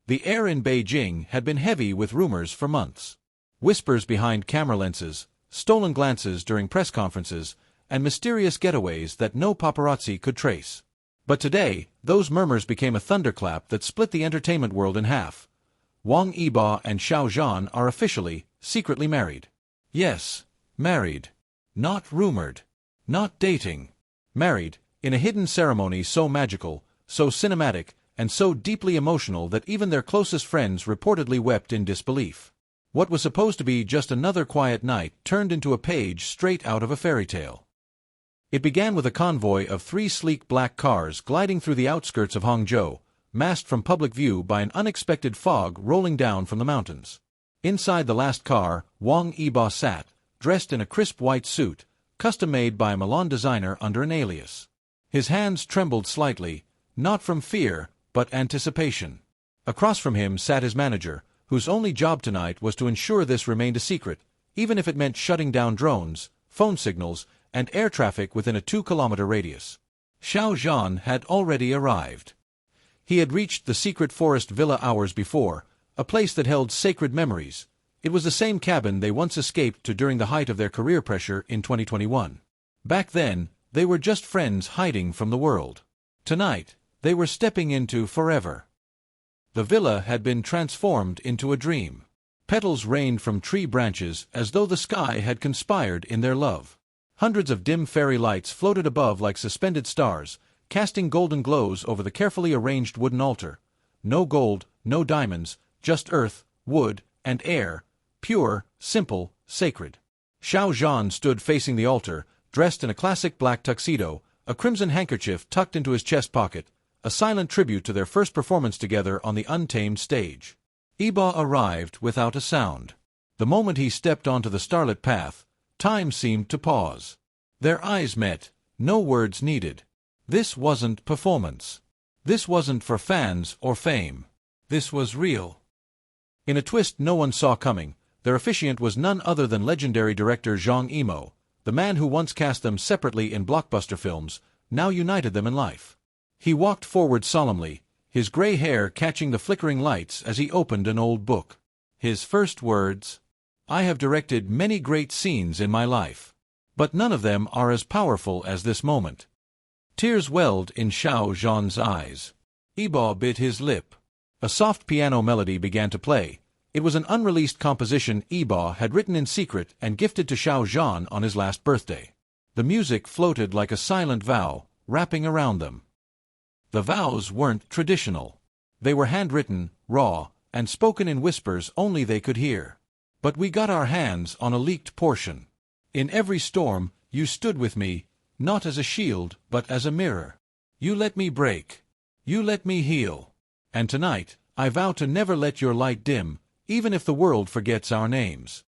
The air in Beijing had been heavy with rumors for months. Whispers behind camera lenses, stolen glances during press conferences, and mysterious getaways that no paparazzi could trace. But today, those murmurs became a thunderclap that split the entertainment world in half. Wang Yibo and Xiao Zhan are officially, secretly married. Yes, married. Not rumored. Not dating. Married, in a hidden ceremony so magical, so cinematic, and so deeply emotional that even their closest friends reportedly wept in disbelief. What was supposed to be just another quiet night turned into a page straight out of a fairy tale. It began with a convoy of 3 sleek black cars gliding through the outskirts of Hangzhou, masked from public view by an unexpected fog rolling down from the mountains. Inside the last car, Wang Yibo sat, dressed in a crisp white suit, custom-made by a Milan designer under an alias. His hands trembled slightly, not from fear, but anticipation. Across from him sat his manager, whose only job tonight was to ensure this remained a secret, even if it meant shutting down drones, phone signals, and air traffic within a 2-kilometer radius. Xiao Zhan had already arrived. He had reached the secret forest villa hours before, a place that held sacred memories. It was the same cabin they once escaped to during the height of their career pressure in 2021. Back then, they were just friends hiding from the world. Tonight, they were stepping into forever. The villa had been transformed into a dream. Petals rained from tree branches as though the sky had conspired in their love. Hundreds of dim fairy lights floated above like suspended stars, casting golden glows over the carefully arranged wooden altar. No gold, no diamonds, just earth, wood, and air, pure, simple, sacred. Xiao Zhan stood facing the altar, dressed in a classic black tuxedo, a crimson handkerchief tucked into his chest pocket, a silent tribute to their first performance together on the untamed stage. Yibo arrived without a sound. The moment he stepped onto the starlit path, time seemed to pause. Their eyes met, no words needed. This wasn't performance. This wasn't for fans or fame. This was real. In a twist no one saw coming, their officiant was none other than legendary director Zhang Yibo, the man who once cast them separately in blockbuster films, now united them in life. He walked forward solemnly, his gray hair catching the flickering lights as he opened an old book. His first words: "I have directed many great scenes in my life, but none of them are as powerful as this moment." Tears welled in Xiao Zhan's eyes. Yibo bit his lip. A soft piano melody began to play. It was an unreleased composition Yibo had written in secret and gifted to Xiao Zhan on his last birthday. The music floated like a silent vow, wrapping around them. The vows weren't traditional. They were handwritten, raw, and spoken in whispers only they could hear. But we got our hands on a leaked portion. In every storm, you stood with me, not as a shield, but as a mirror. You let me break. You let me heal. And tonight, I vow to never let your light dim, even if the world forgets our names.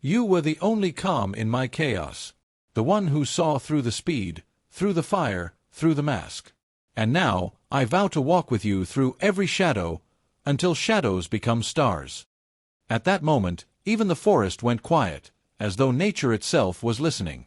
You were the only calm in my chaos, the one who saw through the speed, through the fire, through the mask. And now, I vow to walk with you through every shadow, until shadows become stars. At that moment, even the forest went quiet, as though nature itself was listening.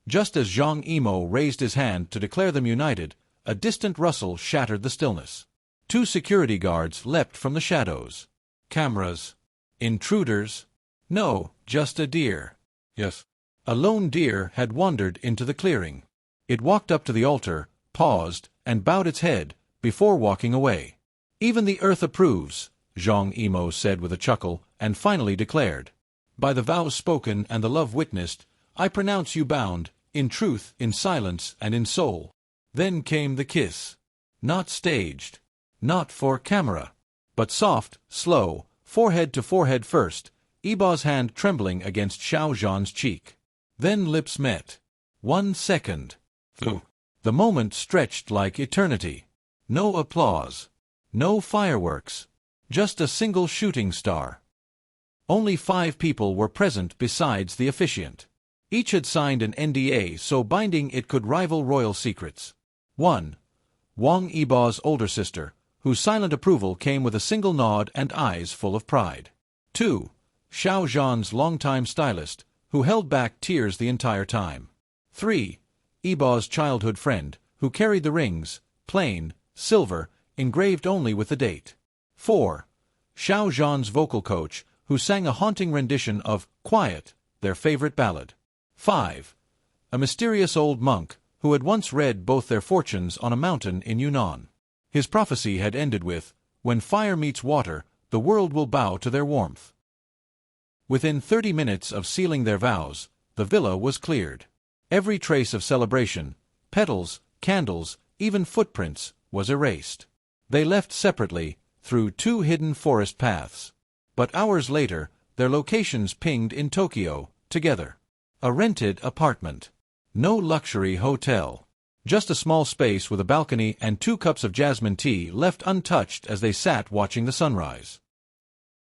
Just as Zhang Yibo raised his hand to declare them united, a distant rustle shattered the stillness. 2 security guards leapt from the shadows. Cameras. Intruders? No, just a deer. Yes. A lone deer had wandered into the clearing. It walked up to the altar, paused, and bowed its head, before walking away. "Even the earth approves," Zhang Yibo said with a chuckle, and finally declared. "By the vows spoken and the love witnessed, I pronounce you bound, in truth, in silence, and in soul." Then came the kiss. Not staged. Not for camera. But soft, slow, forehead to forehead first, Yibo's hand trembling against Xiao Zhan's cheek. Then lips met. 1 second. The moment stretched like eternity. No applause. No fireworks. Just a single shooting star. Only 5 people were present besides the officiant. Each had signed an NDA so binding it could rival royal secrets. 1. Wang Yibo's older sister, whose silent approval came with a single nod and eyes full of pride. 2. Xiao Zhan's longtime stylist, who held back tears the entire time. 3. Yibo's childhood friend, who carried the rings, plain, silver, engraved only with the date. 4. Xiao Zhan's vocal coach, who sang a haunting rendition of Quiet, their favorite ballad. 5. A mysterious old monk, who had once read both their fortunes on a mountain in Yunnan. His prophecy had ended with, "When fire meets water, the world will bow to their warmth." Within 30 minutes of sealing their vows, the villa was cleared. Every trace of celebration, petals, candles, even footprints, was erased. They left separately, through 2 hidden forest paths. But hours later, their locations pinged in Tokyo, together. A rented apartment. No luxury hotel. Just a small space with a balcony and 2 cups of jasmine tea left untouched as they sat watching the sunrise.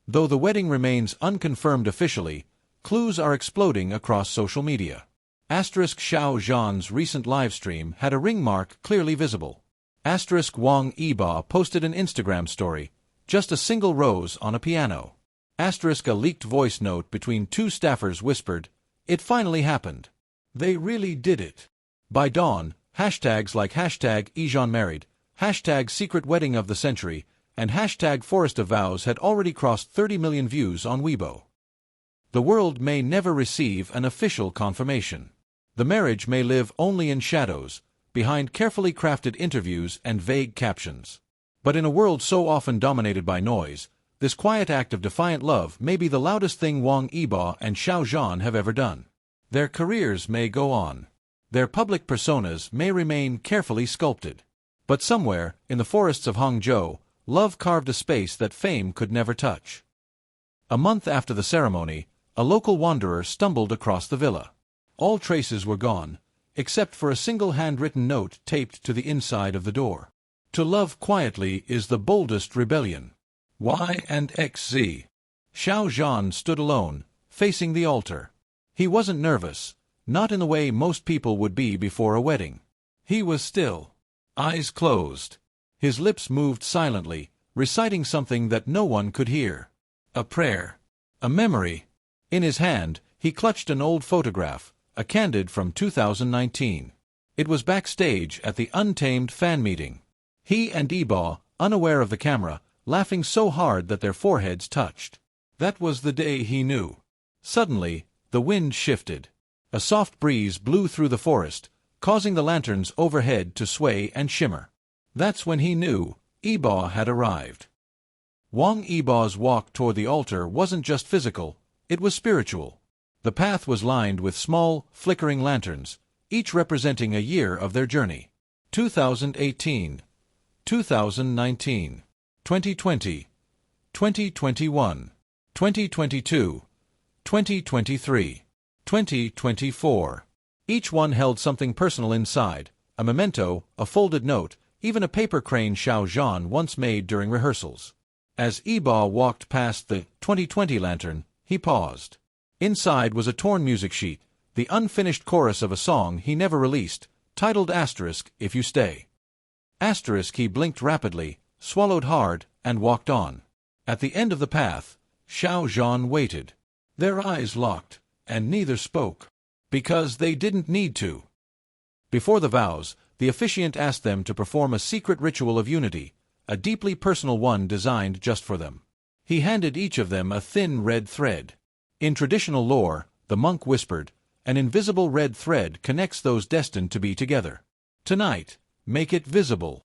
Though the wedding remains unconfirmed officially, clues are exploding across social media. Xiao Zhan's recent livestream had a ring mark clearly visible. Wang Yibo posted an Instagram story, just a single rose on a piano. A leaked voice note between 2 staffers whispered, "It finally happened. They really did it." By dawn, hashtags like #EjeanMarried, #Secret Wedding of the Century, and #Forest of Vows had already crossed 30 million views on Weibo. The world may never receive an official confirmation. The marriage may live only in shadows, behind carefully crafted interviews and vague captions. But in a world so often dominated by noise, this quiet act of defiant love may be the loudest thing Wang Yibo and Xiao Zhan have ever done. Their careers may go on. Their public personas may remain carefully sculpted. But somewhere, in the forests of Hangzhou, love carved a space that fame could never touch. A month after the ceremony, a local wanderer stumbled across the villa. All traces were gone, except for a single handwritten note taped to the inside of the door. "To love quietly is the boldest rebellion. Y&XZ." Xiao Zhan stood alone, facing the altar. He wasn't nervous, not in the way most people would be before a wedding. He was still, eyes closed. His lips moved silently, reciting something that no one could hear. A prayer. A memory. In his hand, he clutched an old photograph, a candid from 2019. It was backstage at the Untamed fan meeting. He and Yibo, unaware of the camera, laughing so hard that their foreheads touched. That was the day he knew. Suddenly, the wind shifted. A soft breeze blew through the forest, causing the lanterns overhead to sway and shimmer. That's when he knew Yibo had arrived. Wang Yibo's walk toward the altar wasn't just physical, it was spiritual. The path was lined with small, flickering lanterns, each representing a year of their journey. 2018, 2019, 2020, 2021, 2022, 2023, 2024. Each one held something personal inside, a memento, a folded note, even a paper crane Xiao Zhan once made during rehearsals. As Yibo walked past the 2020 lantern, he paused. Inside was a torn music sheet, the unfinished chorus of a song he never released, titled "If You Stay." He blinked rapidly, swallowed hard, and walked on. At the end of the path, Xiao Zhan waited. Their eyes locked, and neither spoke. Because they didn't need to. Before the vows, the officiant asked them to perform a secret ritual of unity, a deeply personal one designed just for them. He handed each of them a thin red thread. In traditional lore, the monk whispered, an invisible red thread connects those destined to be together. Tonight, make it visible.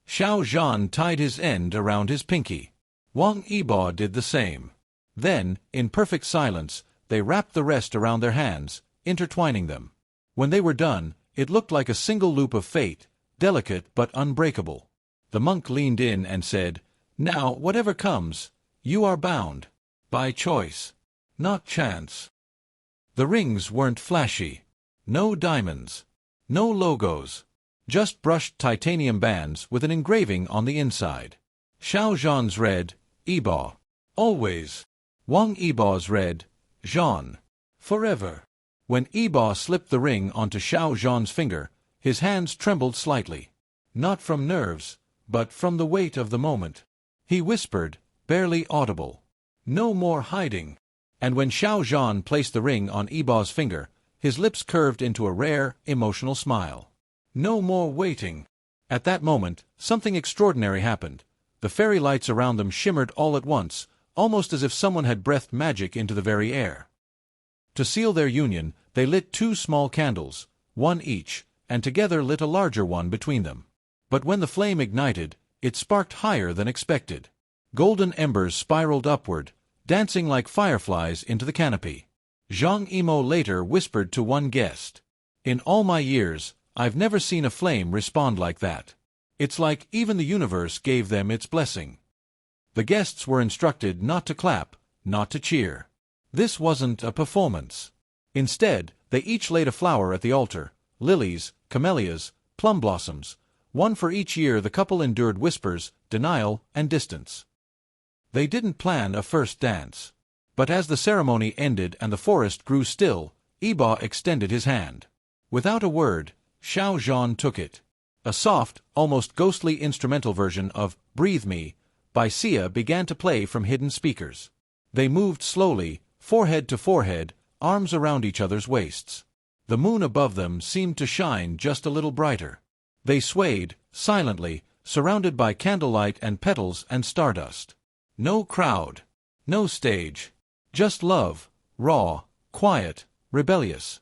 Xiao Zhan tied his end around his pinky. Wang Yibo did the same. Then, in perfect silence, they wrapped the rest around their hands, intertwining them. When they were done, it looked like a single loop of fate, delicate but unbreakable. The monk leaned in and said, "Now, whatever comes, you are bound. By choice. Not chance." The rings weren't flashy. No diamonds. No logos. Just brushed titanium bands with an engraving on the inside. Xiao Zhan's read, Yibo. Always. Wang Yibo's read, Zhan. Forever. When Yibo slipped the ring onto Xiao Zhan's finger, his hands trembled slightly. Not from nerves, but from the weight of the moment. He whispered, barely audible, "No more hiding." And when Xiao Zhan placed the ring on Yibo's finger, his lips curved into a rare, emotional smile. "No more waiting." At that moment, something extraordinary happened. The fairy lights around them shimmered all at once, almost as if someone had breathed magic into the very air. To seal their union, they lit 2 small candles, one each, and together lit a larger one between them. But when the flame ignited, it sparked higher than expected. Golden embers spiraled upward, dancing like fireflies into the canopy. Zhang Yibo later whispered to one guest, "In all my years, I've never seen a flame respond like that. It's like even the universe gave them its blessing." The guests were instructed not to clap, not to cheer. This wasn't a performance. Instead, they each laid a flower at the altar, lilies, camellias, plum blossoms, one for each year the couple endured whispers, denial, and distance. They didn't plan a first dance. But as the ceremony ended and the forest grew still, Yibo extended his hand. Without a word, Xiao Zhan took it. A soft, almost ghostly instrumental version of "Breathe Me" by Sia began to play from hidden speakers. They moved slowly, forehead to forehead, arms around each other's waists. The moon above them seemed to shine just a little brighter. They swayed, silently, surrounded by candlelight and petals and stardust. No crowd. No stage. Just love, raw, quiet, rebellious.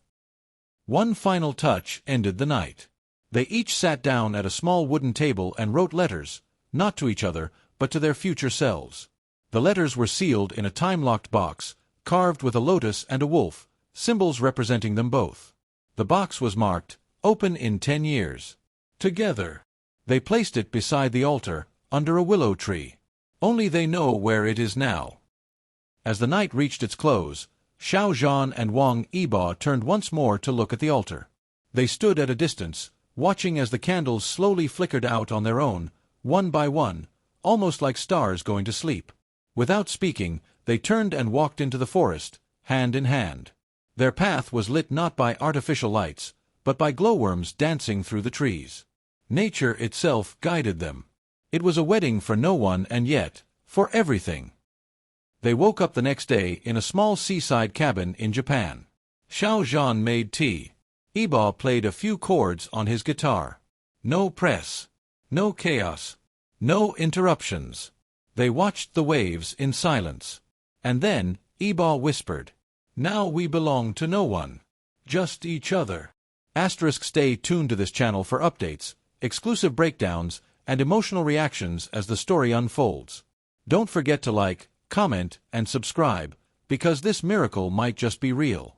One final touch ended the night. They each sat down at a small wooden table and wrote letters, not to each other, but to their future selves. The letters were sealed in a time-locked box, carved with a lotus and a wolf, symbols representing them both. The box was marked, "Open in 10 years. Together." They placed it beside the altar, under a willow tree. Only they know where it is now. As the night reached its close, Xiao Zhan and Wang Yibo turned once more to look at the altar. They stood at a distance, watching as the candles slowly flickered out on their own, one by one, almost like stars going to sleep. Without speaking, they turned and walked into the forest, hand in hand. Their path was lit not by artificial lights, but by glowworms dancing through the trees. Nature itself guided them. It was a wedding for no one and yet, for everything. They woke up the next day in a small seaside cabin in Japan. Xiao Zhan made tea. Yibo played a few chords on his guitar. No press. No chaos. No interruptions. They watched the waves in silence. And then, Yibo whispered, "Now we belong to no one. Just each other." Stay tuned to this channel for updates, exclusive breakdowns, and emotional reactions as the story unfolds. Don't forget to like, comment, and subscribe, because this miracle might just be real.